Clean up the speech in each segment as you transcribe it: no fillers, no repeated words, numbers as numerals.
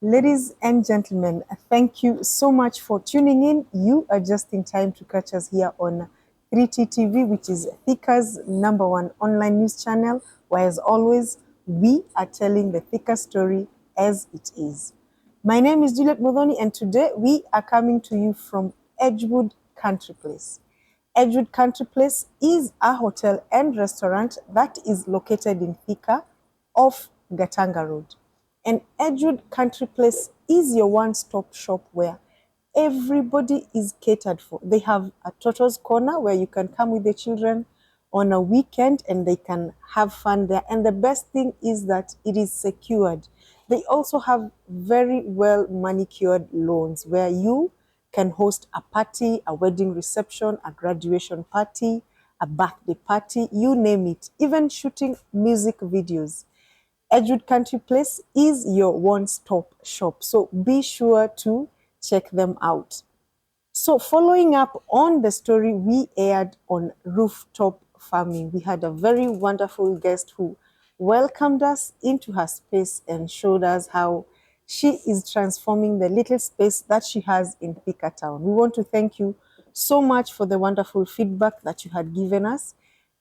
Ladies and gentlemen, thank you so much for tuning in. You are just in time to catch us here on 3T TV, which is Thika's #1 online news channel, where as always, we are telling the Thika story as it is. My name is Juliet Modoni, and today we are coming to you from Edgewood Country Place. Edgewood Country Place is a hotel and restaurant that is located in Thika off Gatanga Road. And Edgewood Country Place is your one-stop shop where everybody is catered for. They have a Toto's Corner where you can come with the children on a weekend and they can have fun there. And the best thing is that it is secured. They also have very well manicured lawns where you can host a party, a wedding reception, a graduation party, a birthday party, you name it, even shooting music videos. Edgewood Country Place is your one-stop shop, so be sure to check them out. So following up on the story we aired on rooftop farming, we had a very wonderful guest who welcomed us into her space and showed us how she is transforming the little space that she has in Thika Town. We want to thank you so much for the wonderful feedback that you had given us.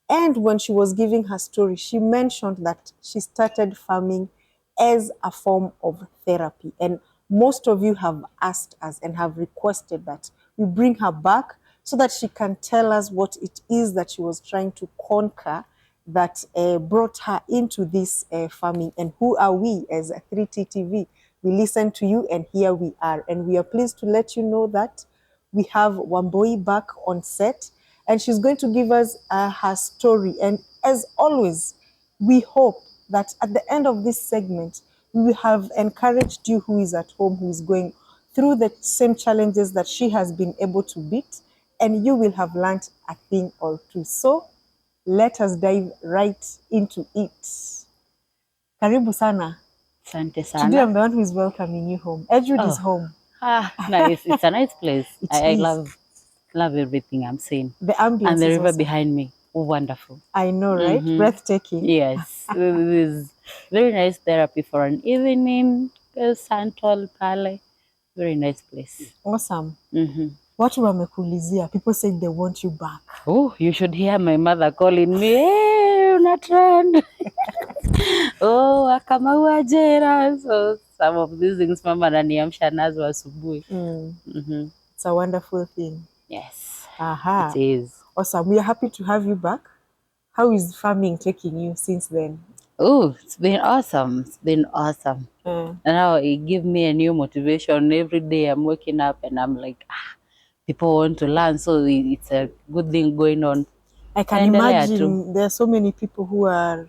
And when she was giving her story, she mentioned that she started farming as a form of therapy. And most of you have asked us and have requested that we bring her back so that she can tell us what it is that she was trying to conquer that brought her into this farming. And who are we as a 3T TV? We listen to you and here we are. And we are pleased to let you know that we have Wambui back on set and she's going to give us her story. And as always, we hope that at the end of this segment, we will have encouraged you who is at home, who is going through the same challenges that she has been able to beat, and you will have learned a thing or two. So let us dive right into it. Karibu sana. Asante sana. Today I'm the one who is welcoming you home. Edgewood is home. Nice. It's a nice place. I is. love everything I'm seeing. The ambience and the is river awesome. behind me. Oh, wonderful. I know, right? Breathtaking. Yes. It is very nice therapy for an evening. Santol Pale. Very nice place. Awesome. Watu wamekulizia. People say they want you back. Oh, you should hear my mother calling me. Hey, una trend. Oh, akamaua jera. So some of these things mama ananiamsha nazo asubuhi. It's a wonderful thing. Yes. Aha. It is. Awesome. We are happy to have you back. How is farming taking you since then? Oh, it's been awesome. It's been awesome. And now it gives me a new motivation. Every day I'm waking up and I'm like, people want to learn. So it's a good thing going on. I can imagine there are so many people who are...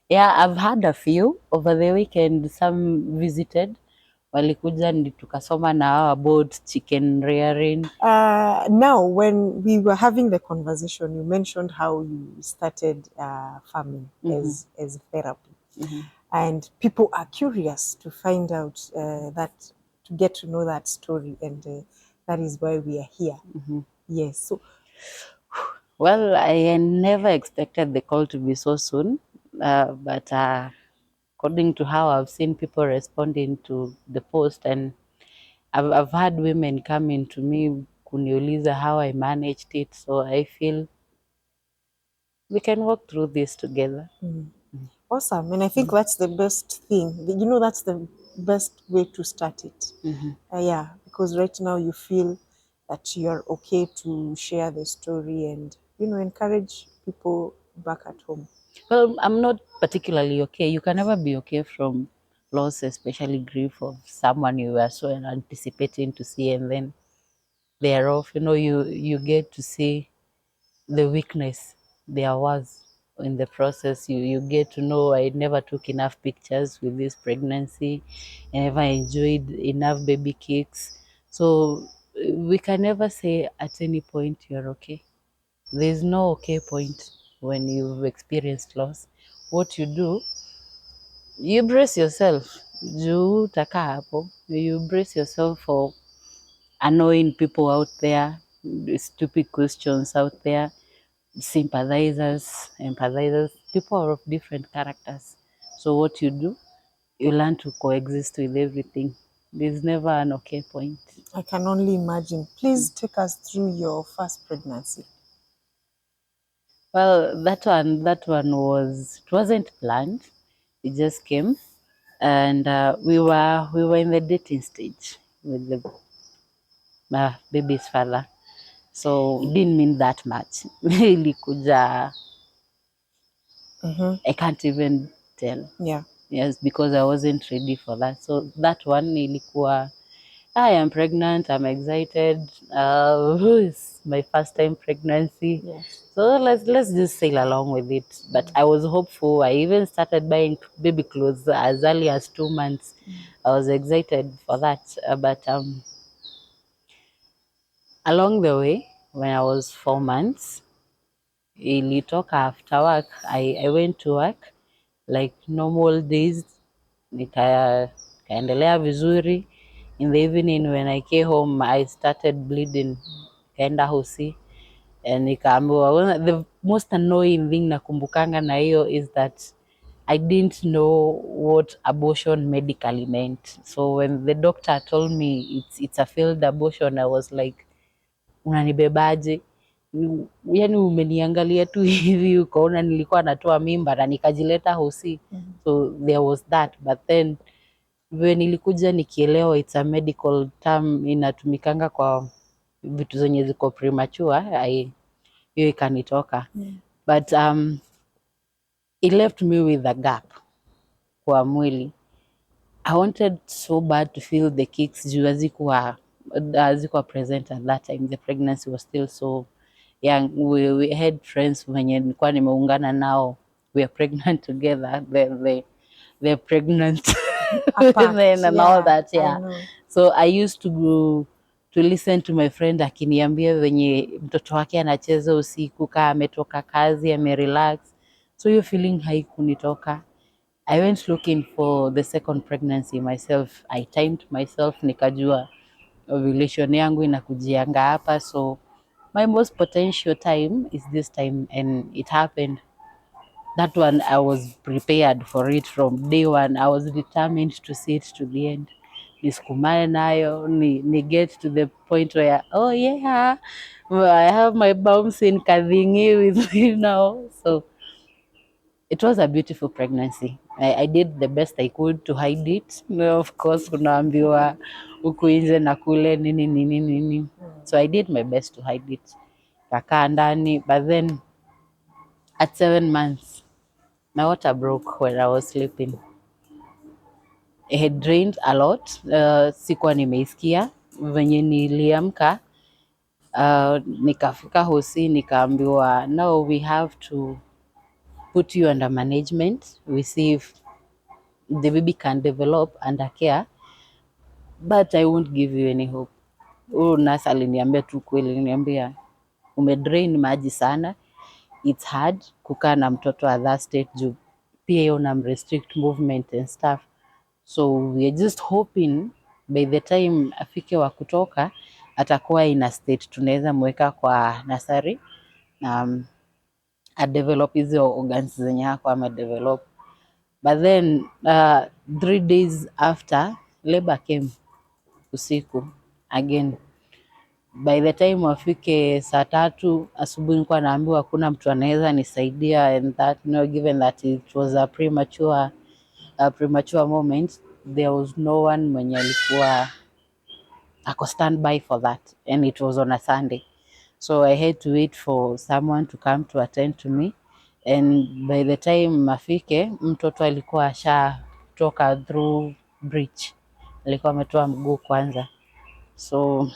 Yeah, I've had a few over the weekend. Some visited. Walikuja ndi tukasoma na wao about chicken rearing. Now, when we were having the conversation, you mentioned how you started farming as therapy. And people are curious to find out to get to know that story. And that is why we are here. Yes. So, well, I never expected the call to be so soon. But according to how I've seen people responding to the post, and I've had women coming to me kuniuliza how I managed it, so I feel we can walk through this together. Awesome. And I think that's the best thing. You know, that's the best way to start it. Yeah, because right now you feel that you're okay to share the story and, you know, encourage people back at home. Well, I'm not particularly okay. You can never be okay from loss, especially grief of someone you were so anticipating to see, and then they are off. You know, you get to see the weakness there was in the process. You get to know I never took enough pictures with this pregnancy. I never enjoyed enough baby kicks. So we can never say at any point you're okay. There's no okay point when you've experienced loss. What you do, you brace yourself. You brace yourself for annoying people out there, stupid questions out there, sympathizers, empathizers. People are of different characters. So what you do, you learn to coexist with everything. There's never an okay point. I can only imagine. Please take us through your first pregnancy. Well, it wasn't planned. It just came, and we were in the dating stage with the baby's father, so it didn't mean that much. Ilikuja, I can't even tell. Yeah. Yes, because I wasn't ready for that. So that one ilikuwa, I am pregnant, I'm excited. It's my first time pregnancy. Yes. So let's just sail along with it. But I was hopeful. I even started buying baby clothes as early as 2 months. I was excited for that. But along the way, when I was 4 months, ilitoka after work. I went to work like normal days, nikaendelea vizuri. In the evening when I came home, I started bleeding, kaenda hosi, and nikaambiwa. The most annoying thing nakumbukanga na hiyo is that I didn't know what abortion medically meant. So when the doctor told me it's a failed abortion, I was like, unanibebaje? Yani umeniangalia tu hivi ukaona nilikuwa natoa mimba na nikajileta hosi. So there was that, but then vile nilikuja nikielewa it's a medical term, inatumikanga kwa vitu zenye ziko premature, hiyo ikanitoka. But it left me with a gap kwa mwili. I wanted so bad to feel the kicks juu hazikuwa present at that time. The pregnancy was still so young. We had friends wenye nilikuwa nimeungana nao. We are pregnant together. They're pregnant Apart, and all that, I yeah. know. So I used to go to listen to my friend akiniambia venye mtoto wake anacheza usiku kaa ametoka kazi amerelax. So hiyo feeling haikunitoka. I went looking for the second pregnancy myself. I timed myself, nikajua ovulation yangu inakujianga hapa, so my most potential time is this time, and it happened. That one I was prepared for it from day one. I was determined to see it to the end. Nisukumane nayo, ni get to the point where, oh yeah, I have my bouncing kadhingi with me now. So it was a beautiful pregnancy. I did the best I could to hide it. No, of course, unaambiwa huku nje na kule nini nini nini. So I did my best to hide it. Kakaa ndani, but then at 7 months, my water broke when I was sleeping. It had drained a lot. Sikuwa nimeisikia. Venye niliamka, nikafika hosi, nikaambiwa, no, we have to put you under management. We see if the baby can develop under care, but I won't give you any hope. Huyu nurse aliniambia tu kweli, aliniambia umedrain maji sana, it's hard kukaa na mtoto at that state juu pia hiyo restrict movement and stuff. So we are just hoping by the time afike wa kutoka atakuwa in a state tunaweza mweka kwa nursery na adevelop hizo organs zenye hako amedevelop. But then 3 days after, labor came usiku again. By the time wafike saa 3 asubuhi nilikuwa naambiwa hakuna mtu anaweza nisaidia, and that, given that it was a premature moment, there was no one mwenye alikuwa ako standby for that, and it was on a Sunday. So I had to wait for someone to come to attend to me, and by the time afike mtoto alikuwa ashatoka through breach, alikuwa ametoa mguu kwanza. So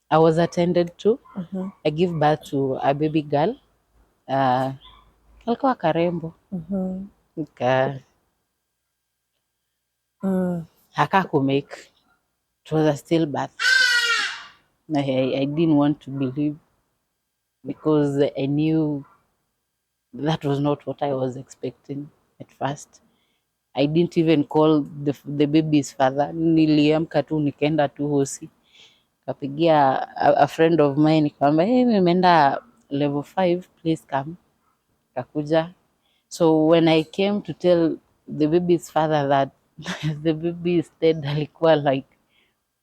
I was attended to. I give birth to a baby girl. Alikuwa karembo. Hakumake. It was a stillbirth. I didn't want to believe because I knew that was not what I was expecting at first. I didn't even call the baby's father. Niliamka tu nikaenda tu hosi. Kapigia a friend of mine, nikamwambia, hey, nimeenda level 5, please come. Kakuja, So when I came to tell the baby's father that the baby is dead, alikuwa like,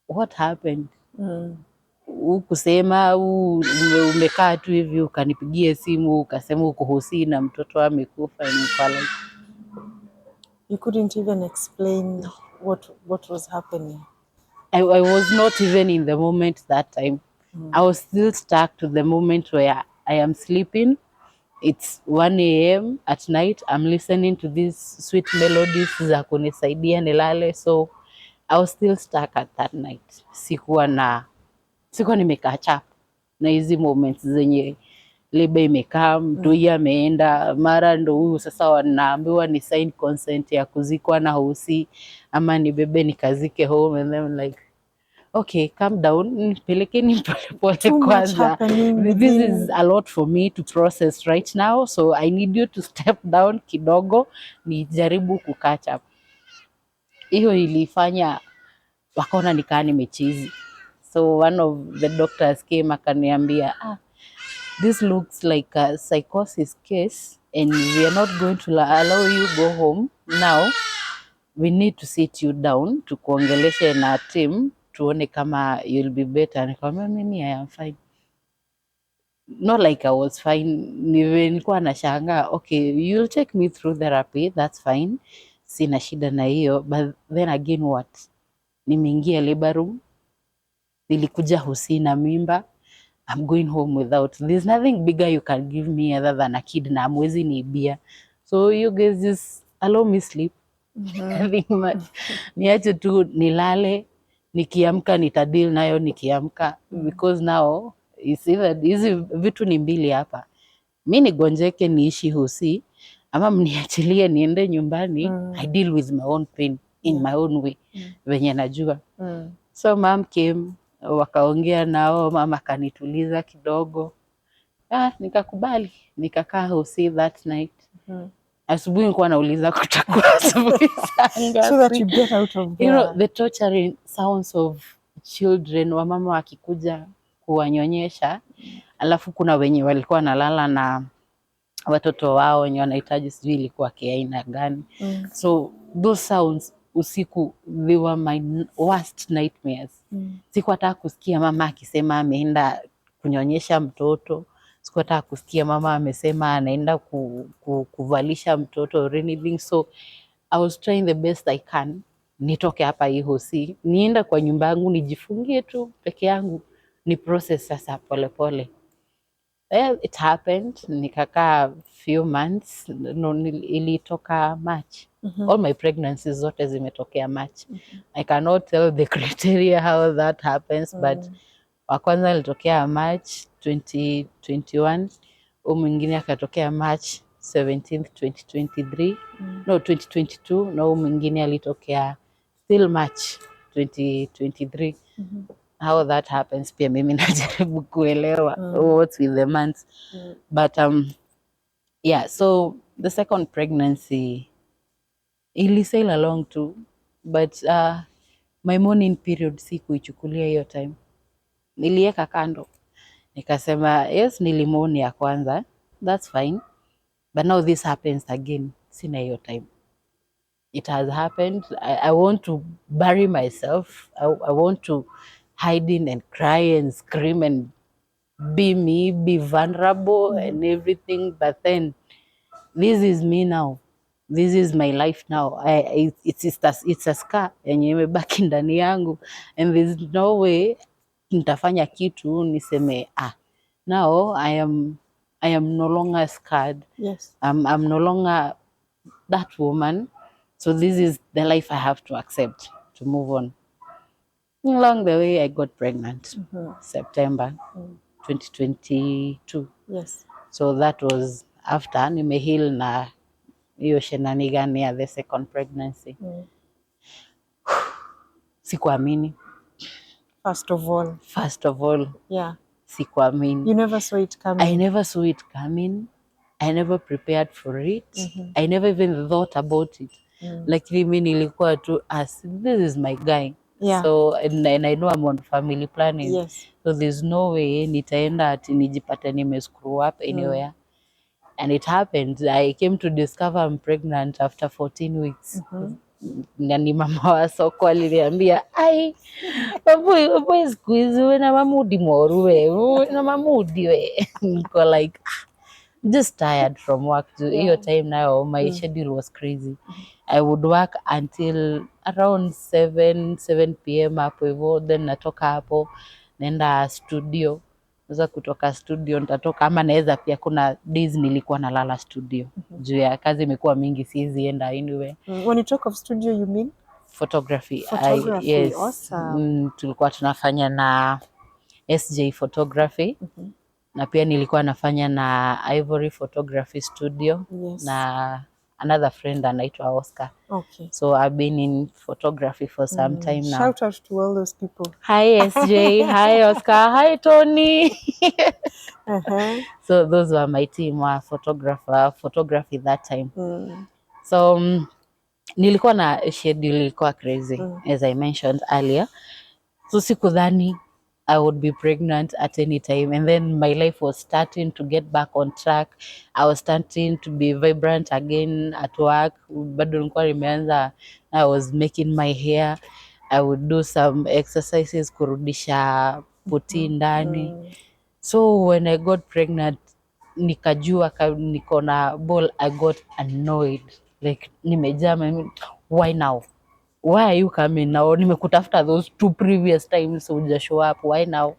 what happened? Kusema au umekaa tu hivi ukanipigie simu ukasema uko hosi na mtoto amekufa? Like, you couldn't even explain what was happening. I was not even in the moment that time. I was still stuck to the moment where I am sleeping. It's 1 a.m. at night. I'm listening to these sweet melodies za kunisaidia nilale. So I was still stuck at that night. Sikuwa nimecatch up na hizi moments zenye labor imekaa, mtoi ameenda, mara ndo huyu sasa wanaambiwa ni sign consent ya kuzikwa na hosi ama nibebe nikazike home, and then like, okay, calm down, pelekeni polepole Too much kwanza. happening This within. is a lot for me to process right now, so I need you to step down kidogo nijaribu kukatch up. Hiyo ilifanya wakaona nikaa nimechizi. So one of the doctors came akaniambia, this looks like a psychosis case and we are not going to allow you go home now. We need to sit you down, tukuongeleshe na team, tuone kama you'll be better. Nikamwambia mimi I am fine. Not like I was fine. Nilikuwa nashangaa, okay, you'll take me through therapy, that's fine. Sina shida na hiyo, but then again what? Nimeingia labor room, nilikuja hosi na mimba. I'm going home without. There's nothing bigger you can give me other than a kid na amwezi niibia. So you guys just allow me sleep. Nothing much. Niache tu nilale, nikiamka nitadeal nayo nikiamka. Because now hizi vitu ni mbili hapa. Mi nigonjeke niishi hosi ama mniachilie niende nyumbani. I deal with my own pain in my own way. Venye najua. So mom came, wakaongea nao, mama kanituliza kidogo. Nikakubali, nikakaa hosi that night. Asubuhi nilikuwa nauliza kutakuwa asubuhi saa ngapi. So that you get out of there. You know, the torturing sounds of children, wamama wakikuja kuwanyonyesha, alafu kuna wenye walikuwa nalala na watoto wao wenye wanahitaji, sijui ilikuwa kiaina gani. So those sounds usiku, they were my worst nightmares. Sikuwataka kusikia mama akisema ameenda kunyonyesha mtoto. Sikuwataka kusikia mama amesema anaenda kuvalisha mtoto or anything. So I was trying the best I can. Nitoke hapa hii hosi, nienda kwa nyumba yangu, nijifungie tu peke yangu, ni process sasa polepole. Well, it happened. Nikakaa few months. No, ilitoka March. All my pregnancies zote zimetokea March. I cannot tell the criteria how that happens, but wa kwanza ilitokea March 2021. Mwingine akatokea March 17th, 2023. No, 2022. Na mwingine alitokea still March 2023. How that happens pia mimi najaribu kuelewa what's with the months. But yeah, so the second pregnancy ilisail along too, but my morning period sikuichukulia hiyo time, nilieka kando, nikasema yes, nilimoni ya kwanza, that's fine, but now this happens again, sina hiyo time. It has happened. I want to bury myself. I want to hide in and cry and scream and be me, be vulnerable and everything. But then this is me now. This is my life now. It's a scar yenye imebaki ndani yangu, and there's no way nitafanya kitu niseme now I am no longer scarred. Yes. I'm no longer that woman. So this is the life I have to accept to move on. Along the way, I got pregnant, September 2022. Yes. So that was after nimeheal na hiyo shenanigani ya the second pregnancy. Sikuamini. First of all. Yeah. Sikuamini. You never saw it coming. I never saw it coming. I never prepared for it. I never even thought about it. Like mimi nilikuwa tu this is my guy. Yeah. So and I know I'm on family planning. Yes. So there's no way nitaenda ati nijipate nime screw up anywhere. And it happened. I came to discover I'm pregnant after 14 weeks. Na ni mama wa soko aliniambia, ai, Wambui siku hizi we na mamudi moru we na mamudi we. Niko like, just tired from work. Hiyo time nayo my schedule was crazy. I would work until around 7 p.m. hapo hivyo, then natoka hapo naenda studio. Sasa kutoka studio nitatoka, ama naweza pia, kuna days nilikuwa nalala studio juu ya kazi imekuwa mingi, siwezi enda anyway. When you talk of studio, you mean Photography. photography? Yes. Awesome. Tulikuwa tunafanya na SJ Photography. Na pia nilikuwa nafanya na Ivory Photography Studio. Na another friend anaitwa Oscar. Okay. So I've been in photography for some time now. Shout out to all those people. Hi SJ, hi Oscar, hi Tony. So those were my team, photography that time. So nilikuwa na schedule ilikuwa crazy, as I mentioned earlier. So sikudhani I would be pregnant at any time, and then my life was starting to get back on track. I was starting to be vibrant again at work. Bado nilikuwa nimeanza, I was making my hair. I would do some exercises kurudisha puti ndani. So when I got pregnant, nikajua niko na ball, I got annoyed. Like nimejama, why now? Why are you coming now? Nimekutafuta those 2 previous times, so just show up. Why now?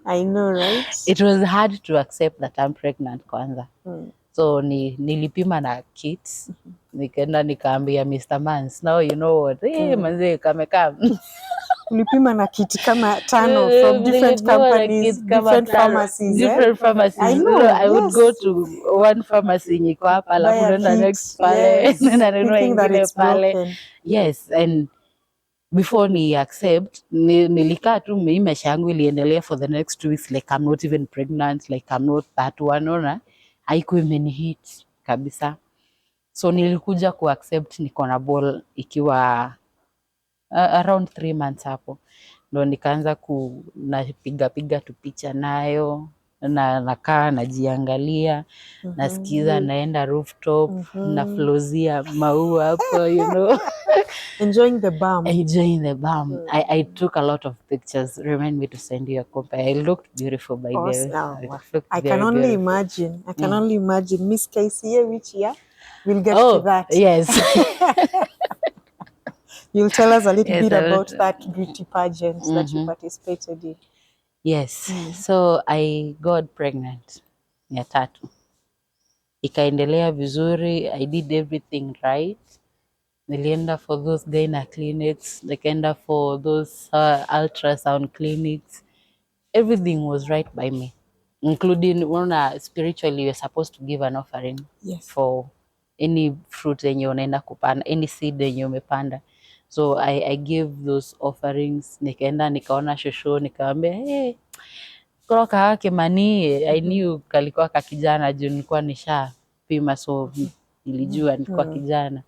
I know, right? It was hard to accept that I'm pregnant kwanza. So nilipima na kits. Nikaenda nikaambia Mr. Mans, now you know what? Hey, manze kameka. Ulipima na kiti kama 5 from different companies, different pharmacies. Different pharmacies. I know, I would go to one pharmacy niko hapa, alafu naenda next pale, na nanunua ingine pale. Yes, and before ni accept, nilikaa tu, maisha yangu iliendelea for the next 2 weeks, like I'm not even pregnant, like I'm not that one, ona haiko imenihit kabisa. So nilikuja ku accept niko na ball ikiwa around 3 months hapo, ndo nikaanza napiga tu picha nayo, na nakaa najiangalia, nasikiza, naenda rooftop, na flozia maua hapo, you know. Enjoying the balm. Enjoying the balm. I took a lot of pictures. Remind me to send you a copy. I looked beautiful by the way. I can only imagine. I can only imagine. Miss KCA, which year? We'll get to that. Yes. You'll tell us a little bit about that beauty pageant that you participated in. Yes. So I got pregnant ya 3. Ikaendelea vizuri. I did everything right. Nilienda for those gyna clinics. Nikaenda for those ultrasound clinics. Everything was right by me. Including spiritually you're supposed to give an offering for any fruit yenye unaenda kupanda, any seed yenye umepanda. So I gave those offerings. Nikaenda nikaona shosho, nikamwambia hey, kutoka Kimani. I knew kalikuwa kakijana juu nilikuwa nishapima, so nilijua nilikuwa kijana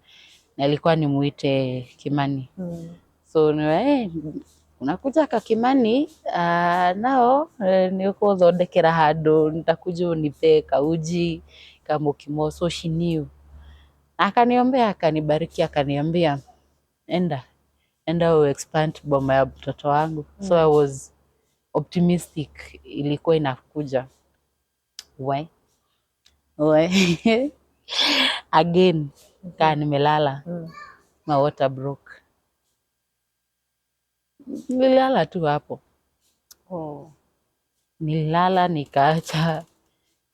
na ilikuwa nimuite Kimani. So hey, unakuja Kakimani, nao niko thondekera handu, nitakuja unipe kauji kama ukimo. So she knew. Akaniombea, akanibariki, akaniambia enda expand boma ya mtoto wangu. So I was optimistic, ilikuwa inakuja. Why? Again, kaa nimelala, my water broke. Nililala tu hapo. Nililala nikaacha.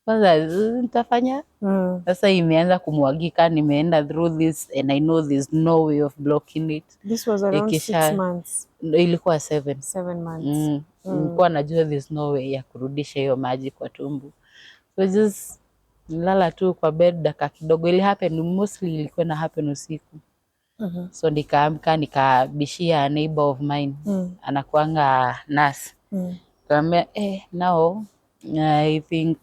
Kwanza nitafanya. Sasa imeanza kumwagika, nimeenda through this and I know there's no way of blocking it. This was around 6 months. Ilikuwa 7. 7 months. Nilikuwa najua there's no way ya kurudisha hiyo maji kwa tumbo. So just nilala tu kwa bed dakika kidogo. Ili happen mostly ilikuwa na happen usiku. So nikaamka, nikabishia a neighbor of mine. Anakuanga nurse. Kaambia now I think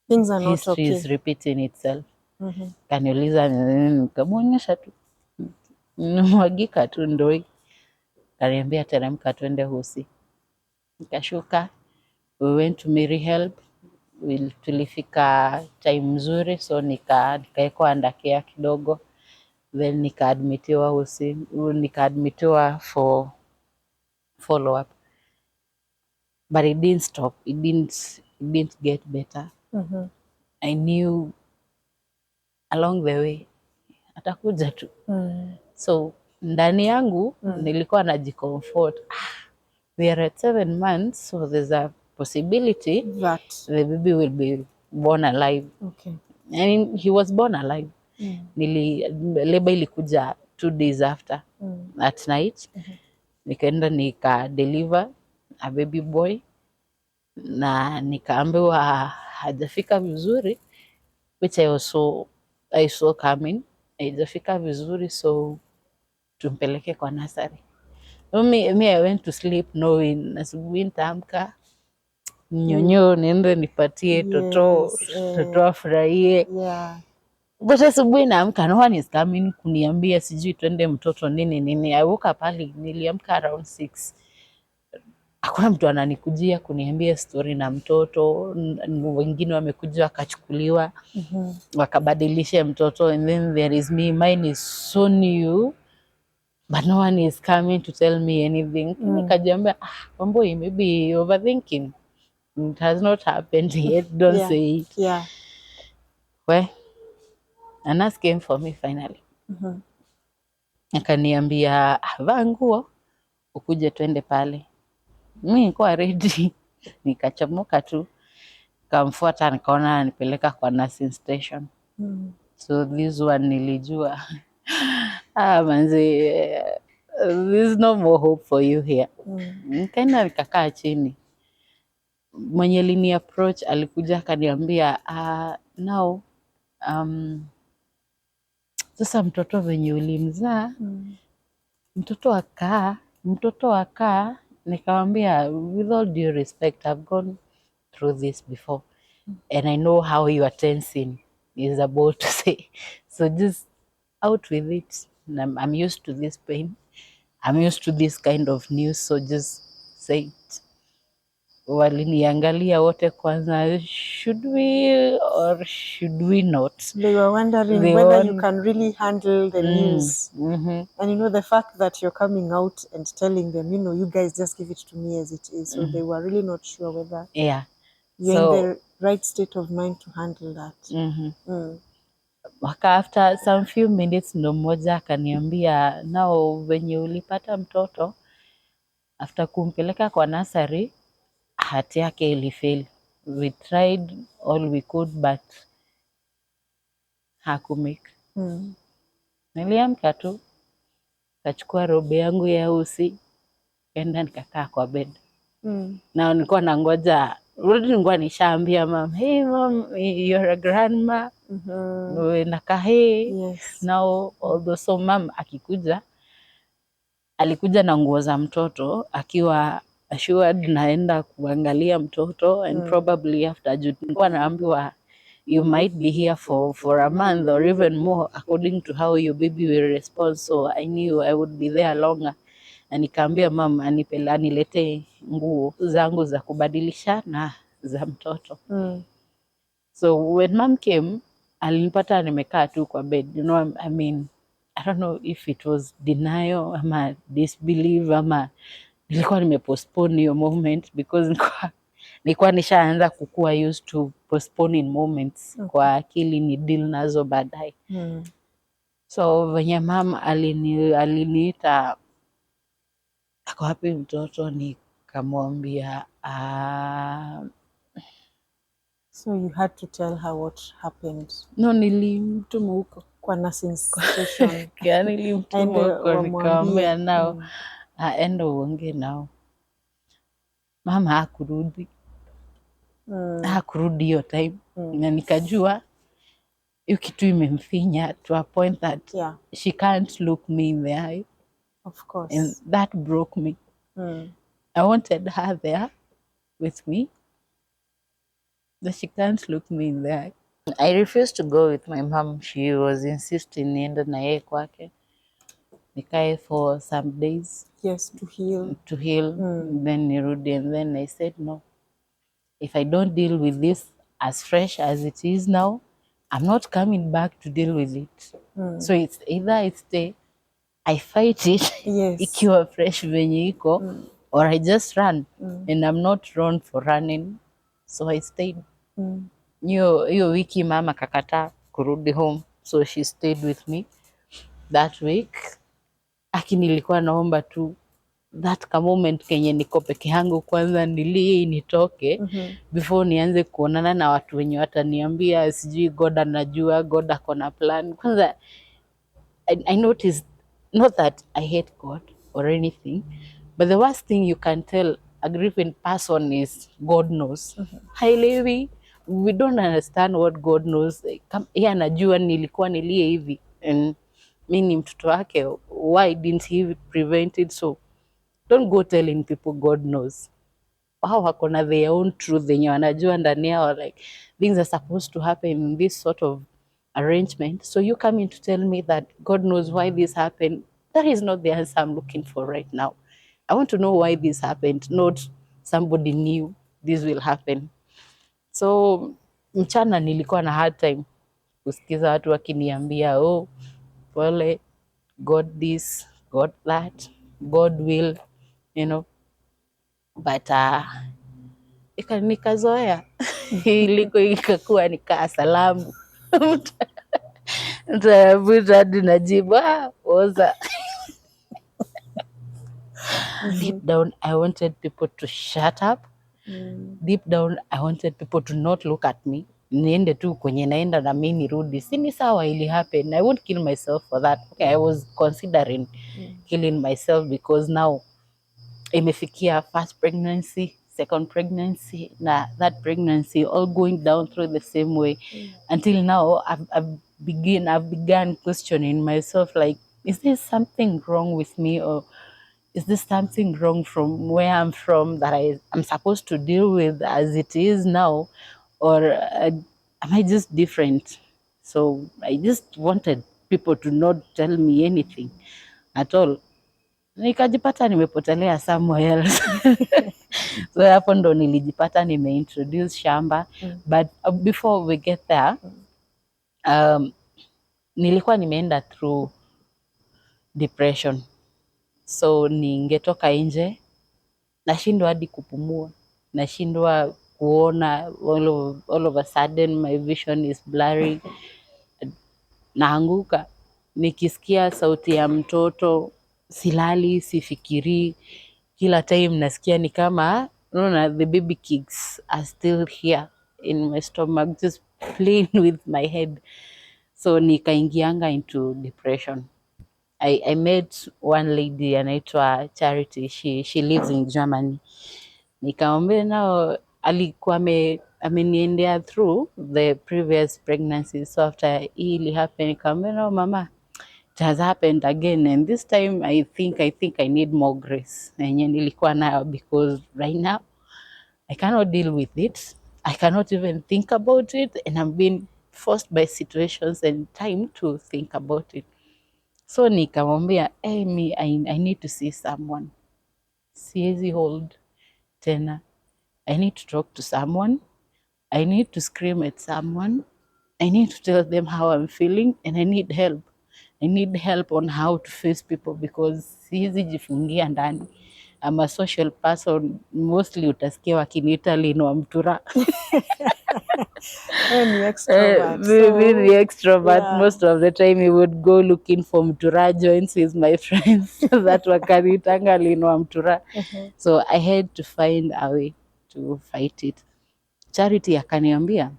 things are not history is repeating itself. Kaniuliza, nikamuonyesha tu. Mwagika tu ndoi. Kaniambia teremka twende Hosi. Nikashuka, we went to Mary Help. Tulifika time mzuri, so nikaekwa under care kidogo, then nikaadmitiwa for follow up, but it didn't stop. It didn't get better. I knew along the way atakuja tu. So ndani yangu nilikuwa najicomfort, we are at 7 months, so there's a possibility that the baby will be born alive. okay. And he was born alive. Labor ilikuja 2 days after at night. Nikaenda nika deliver a baby boy, na nikaambiwa hajafika vizuri, which I saw coming. Hajafika vizuri, so tumpeleke kwa nursery. Me, I went to sleep knowing asubuhi nitaamka nyonyo niende nipatie toto afurahie. But asubuhi naamka, no one is coming kuniambia sijui twende mtoto nini. I woke up early, niliamka around 6. Hakuna mtu ananikujia kuniambia story na mtoto. Wengine wamekuja wakachukuliwa, wakabadilisha mtoto, and then there is me, mine is so new, but no one is coming to tell me anything. Nikajiambia, Wambui, maybe you're overthinking. It has not happened yet. Don't say it. Well, a nurse came for me finally. Akaniambia, vaa nguo ukuje twende pale. Mimi nilikuwa ready. Nikachomoka tu, kamfuata, nikaona anipeleka kwa nursing station. So this one nilijua manzi, there's no more hope for you here. Nikaenda nikakaa chini. Mwenye lini approach alikuja akaniambia, now sasa mtoto venye ulimzaa, mtoto akaa. Nikamwambia, with all due respect, I've gone through this before, and I know how you are tensing is about to say, so just out with it. I'm used to this pain, I'm used to this kind of news, so just say it. Waliniangalia wote kwanza, should we or should we not? They were wondering whether you can really handle the news. And you know, the fact that you're coming out and telling them, you know, you guys just give it to me as it is. So they were really not sure whether you're in the right state of mind to handle that. After some few minutes, ndo mmoja akaniambia, now venye ulipata mtoto, after kumpeleka kwa nursery, hati yake ilifeli. We tried all we could, but hakumake. Niliamka tu, kachukua robe yangu ya usi, kenda nikakaa kwa bed. Na nilikuwa nangoja, nilikuwa nishaambia mom, hey mom, you're a grandma. Naka hey. Now although so mom akikuja, alikuja na nguo za mtoto akiwa assured naenda kuangalia mtoto, and probably after nilikuwa naambiwa you might be here for a month or even more according to how your baby will respond, so I knew I would be there longer. Na nikaambia mom anilete nguo zangu za kubadilisha na za mtoto. So when mom came, alinipata nimekaa tu kwa bed. You know, I mean, I don't know if it was denial ama disbelief ama nilikuwa nimepostpone hiyo moment, because nilikuwa nishaanza kukua used to postponing moments. Kwa akili ni deal nazo baadaye. So venye mama aliniita, ako wapi mtoto, nikamwambia so you had to tell her what happened? No, nilimtuma huko kwa nursing station. Nilimtuma huko nikamwambia nao aende uongee nao. Mama hakurudi. Hakurudi hiyo time. Na nikajua hiyo kitu imemfinya to a point that she can't look me in the eye. Of course. And that broke me. I wanted her there with me, but she can't look me in the eye. I refused to go with my mom. She was insisting niende na yeye kwake. Nikae for some days. Yes, to heal. To heal. Then nirudi, and then I said no. If I don't deal with this as fresh as it is now, I'm not coming back to deal with it. So it's either I fight it Yes. ikiwa fresh venye iko, or I just run, and I'm not known for running, so I stayed. Hiyo wiki mama kakataa kurudi home, so she stayed with me that week. Aki nilikuwa naomba tu that ka moment kenye niko peke yangu kwanza nilie nitoke, before nianze kuonana na watu wenye wataniambia sijui God anajua, God ako na plan. Kwanza I noticed, not that I hate God or anything, but the worst thing you can tell a grieving person is God knows. Haelewi, we don't understand what God knows. Yeye anajua nilikuwa nilie hivi, and mimi ni mtoto wake, why didn't he prevent it? So don't go telling people God knows. Hao wako na their own truth yenye wanajua ndani yao, like things are supposed to happen in this sort of arrangement. So you come in to tell me that God knows why this happened. That is not the answer I'm looking for right now. I want to know why this happened, not somebody knew this will happen. So mchana nilikuwa na hard time kusikiza watu wakiniambia, oh, pole, God this, God that, God will, you know, but nikazoea iliko ikakuwa nikaa salamu mtu hadi najibu oza. Deep down I wanted people to shut up. Deep down I wanted people to not look at me, niende tu kwenye naenda na mimi nirudi. Sini sawa, ili happen. I won't kill myself for that. Okay, I was considering killing myself because now imefikia first pregnancy, second pregnancy, na that pregnancy all going down through the same way. Until now I've begun questioning myself, like, is there something wrong with me, or is this something wrong from where I'm from that I'm supposed to deal with as it is now, or am I just different? So I just wanted people to not tell me anything at all. Nikajipata nimepotelea somewhere else. So hapo ndo nilijipata nimeintroduce shamba. But before we get there, nilikuwa nimeenda through depression. So ningetoka nje, nashindwa hadi kupumua, nashindwa kuona, all of a sudden my vision is blurry. Naanguka, nikisikia sauti ya mtoto silali, sifikiri. Kila time nasikia ni kama the baby kicks are still here in my stomach, just playing with my head. So nikaingianga into depression. I met one lady anaitwa Charity. She lives in Germany. Nikamwambia nao alikuwa ameniendea through the previous pregnancy. So after hii ili happen, nikamwambia nao, mama, it has happened again, and this time I think I need more grace yenye nilikuwa nayo, because right now I cannot deal with it. I cannot even think about it, and I'm being forced by situations and time to think about it. So nikamwambia, hey, I need to see someone. Siwezi hold tena. I need to talk to someone. I need to scream at someone. I need to tell them how I'm feeling, and I need help. I need help on how to face people, because siwezi jifungia ndani. I'm a social person. Mostly utasikia wakiniita Lino Mtura. Any extrovert. Maybe the extrovert. yeah. Most of the time he would go looking for Mtura joints with my friends that wakanitanga Lino Mtura. So I had to find a way to fight it. Charity akaniambia,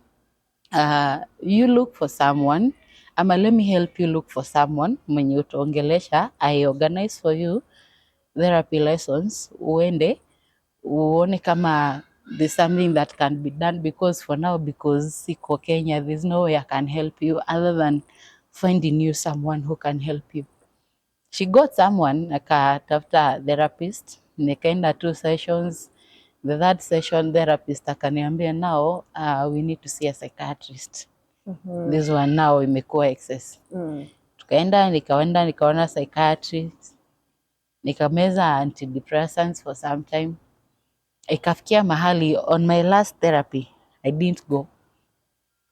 you look for someone, ama let me help you look for someone mwenye utaongelesha. I organize for you therapy lessons, uende uone kama there's something that can be done, because for now, because siko Kenya, there's no way I can help you other than finding you someone who can help you. She got someone, akatafuta therapist, nikaenda 2 sessions. The third session, therapist akaniambia, now we need to see a psychiatrist. This one now imekuwa excess. Nikaona psychiatrist, nikameza antidepressants for some time. Ikafikia mahali on my last therapy I didn't go.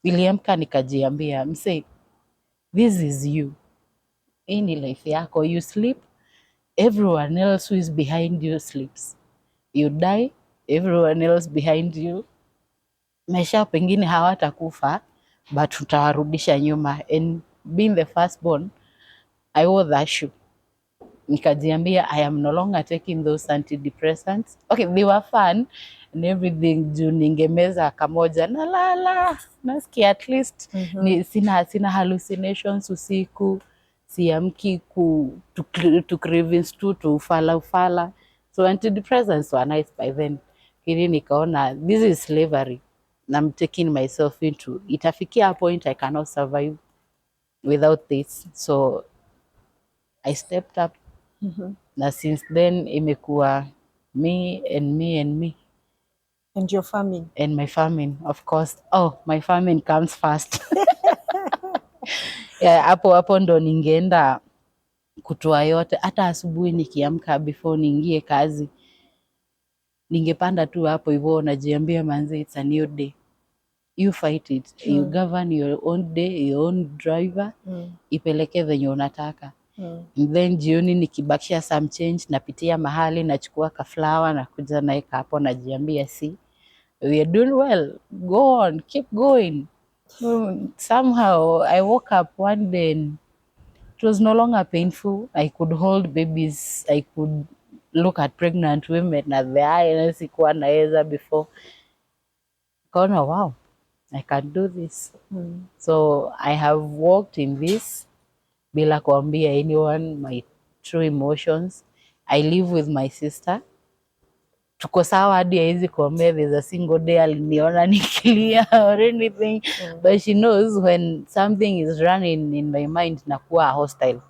Niliamka nikajiambia, mse, this is you. Hii ni life yako. You sleep, everyone else who is behind you sleeps. You die, everyone else behind you maisha pengine hawatakufa but utawarudisha nyuma. And being the firstborn, I wore that shoe. Nikajiambia I am no longer taking those antidepressants. Okay, they were fun and everything, juu ningemeza kamoja na lala, nasikia at least ni sina hallucinations usiku, siamki to cravings to ufala. So antidepressants were nice by then. Kili nikaona this is slavery. I'm taking myself into. Itafikia a point I cannot survive without this. So I stepped up. Na since then imekuwa me and me and me. And your family? And my famine, of course. Oh, my famine comes first. Yeah, hapo ndo ningeenda kutoa yote. Hata asubuhi nikiamka before niingie kazi, ningepanda tu hapo hivyo najiambia, manze, it's a new day. You fight it. You govern your own day, your own driver. Ipeleke venye unataka. And then jioni nikibakisha some change, napitia mahali nachukua ka flower na kuja naeka hapo, najiambia, see, we are doing well, go on, keep going. Somehow I woke up one day and it was no longer painful. I could hold babies, I could look at pregnant women at the eye na sikuwa naweza before. Kaona, wow, I can do this. So I have walked in this bila kuambia anyone my true emotions. I live with my sister. Tuko sawa hadi haizi kuambia there's a single day aliniona nikilia or anything. But she knows when something is running in my mind, nakuwa hostile.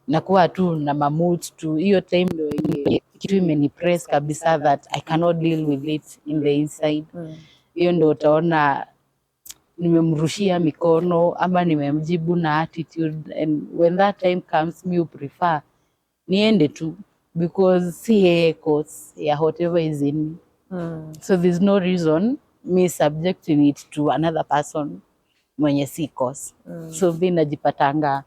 Nakuwa tu na mamoods tu. Hiyo time ndio kitu imenipress kabisa that I cannot deal with it in the inside. Hiyo ndio utaona nimemrushia mikono ama nimemjibu na attitude, and when that time comes me prefer niende tu because si yeye cause ya whatever is in me. So there's no reason me subjecting it to another person mwenye si cause. So mi najipatanga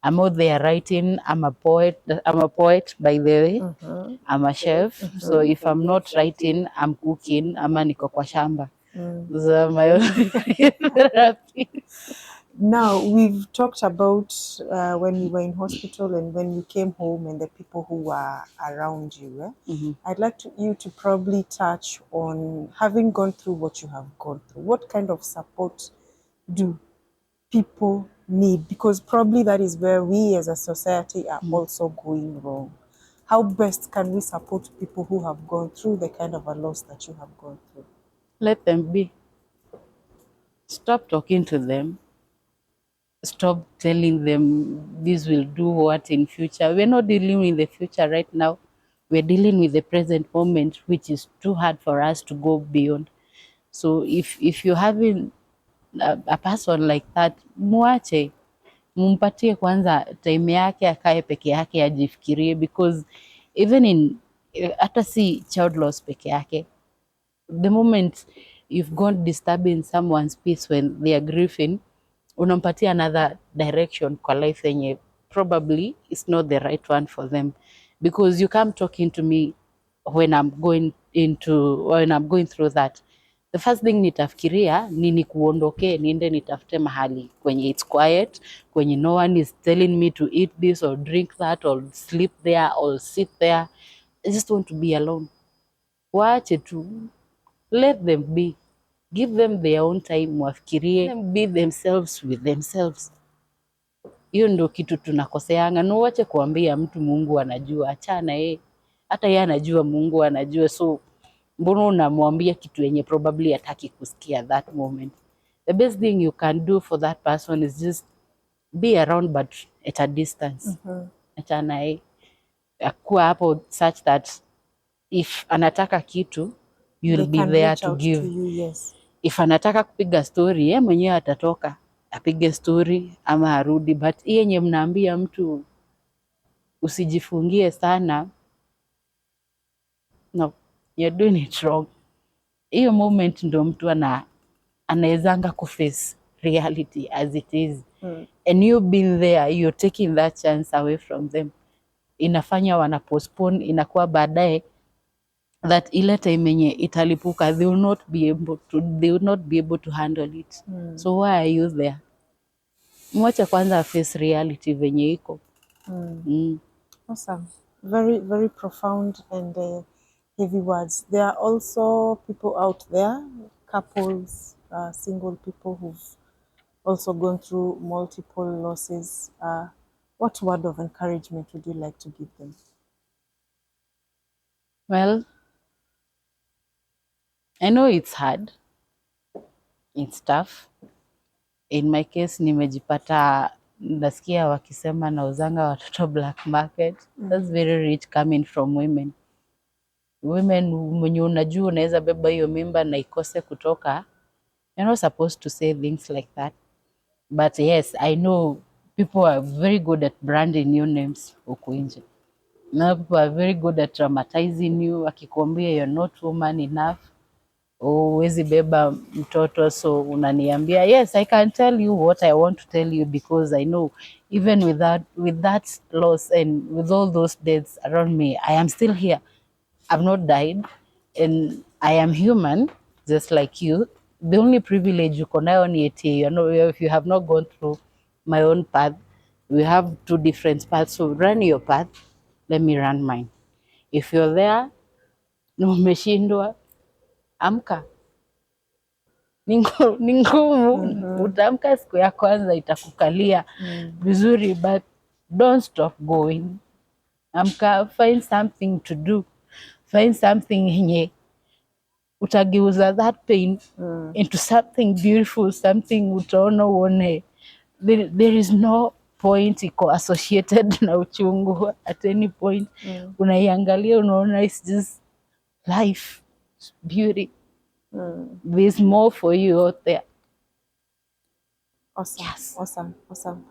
I'm out there writing. I'm a poet by the way. I'm a chef. So if I'm not writing, I'm cooking ama niko kwa shamba. Those are my own therapy. Now, we've talked about when you were in hospital and when you came home and the people who were around you. I'd like you to probably touch on, having gone through what you have gone through, what kind of support do people need? Because probably that is where we as a society are also going wrong. How best can we support people who have gone through the kind of a loss that you have gone through? Let them be. Stop talking to them. Stop telling them this will do what in future. We're not dealing with the future right now. We're dealing with the present moment, which is too hard for us to go beyond. So if you're having a person like that, muache, mumpatie kwanza time yake, akae peke yake ajifikirie, because even in hata si child loss peke yake, the moment you've gone disturbing someone's peace when they are grieving, unampatia another direction kwa life yenye probably is not the right one for them. Because you come talking to me when I'm going through that, the first thing nitafikiria ni nikuondoke niende nitafute mahali kwenye it's quiet, kwenye no one is telling me to eat this or drink that or sleep there or sit there. I just want to be alone. Waache tu, let them be, give them their own time, wafikirie, be themselves with themselves. Hiyo ndio kitu tunakoseanga. Na uache kuambia mtu Mungu anajua, achana yeye. Hata yeye anajua Mungu anajua, so mbona unamwambia kitu yenye probably hataki kusikia that moment. The best thing you can do for that person is just be around but at a distance. Achana yeye. Akuwa hapo such that if anataka kitu, you'll be there to give. To you, yes. If anataka kupiga story, yeye mwenyewe atatoka apige story ama arudi, but hii yenye mnaambia mtu usijifungie sana, no. you're doing it wrong. Hiyo moment ndo mtu anaezanga kuface reality as it is. And you been there, you're taking that chance away from them. Inafanya wana postpone, inakuwa baadaye that ile time yenye italipuka, they will not be able to handle it. So why are you there? Mwache kwanza face reality venye iko. Awesome. Very, very profound and heavy words. There are also people out there, couples, single people who've also gone through multiple losses. What word of encouragement would you like to give them? Well, I know it's hard. It's tough. In my case, nimejipata nasikia wakisema nauzanga watoto black market. That's very rich coming from women. Women mwenye unajua unaweza beba hiyo mimba na ikose kutoka. You're not supposed to say things like that. But yes, I know people are very good at branding new names huku nje. Now people are very good at traumatizing you, wakikuambia you're not woman enough, huwezi beba mtoto, so unaniambia yes, I can tell you what I want to tell you because I know even with that loss and with all those deaths around me, I am still here. I've not died and I am human just like you. The only privilege uko nayo ni eti, you know, if you have not gone through my own path, we have two different paths. So run your path, let me run mine. If you're there na umeshindwa, amka. Ni ngumu. Utaamka siku ya kwanza itakukalia vizuri, but don't stop going. Amka, find something to do. Find something yenye utageuza that pain into something beautiful, something utaona uone. There is no point iko associated na uchungu at any point. Unaiangalia unaona it's just life, it's beauty. There's more for you out there. Awesome. Yes. Awesome.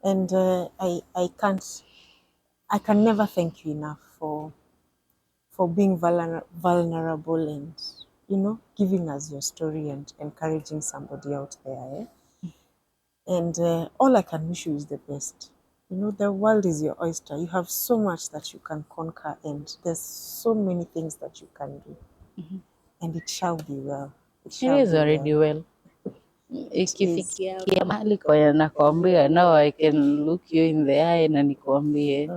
And I can never thank you enough for being vulnerable and, you know, giving us your story and encouraging somebody out there. And all I can wish you is the best. You know, the world is your oyster. You have so much that you can conquer, and there's so many things that you can do. And it shall be well. It is already well. Ikifikia mahali kwa nakwambia, now I can look you in the eye na nikwambie,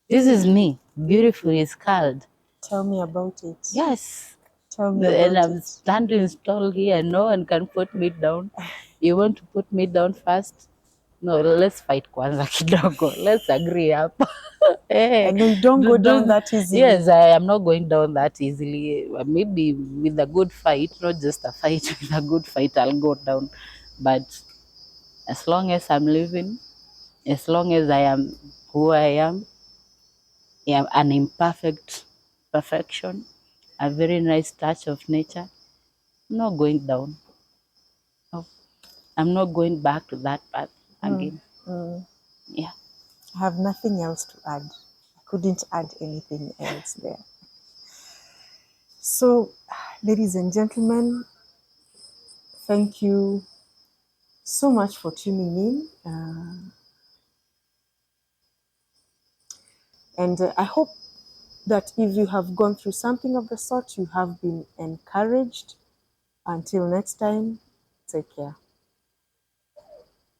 this is me, beautifully scarred. Tell me about it. Yes. Tell me about and I'm it. standing tall here. No one can put me down. You want to put me down first? No, let's fight kwanza kidogo. Let's agree up. Hey, And you don't go down that easily. Yes, I am not going down that easily. Maybe with a good fight, not just a fight, with a good fight, I'll go down. But as long as I'm living, as long as I am who I am an imperfect perfection, a very nice touch of nature, I'm not going down. No, I'm not going back to that path again. Yeah. I have nothing else to add. I couldn't add anything else there. So, ladies and gentlemen, thank you so much for tuning in. And I hope that if you have gone through something of the sort, you have been encouraged. Until next time, take care.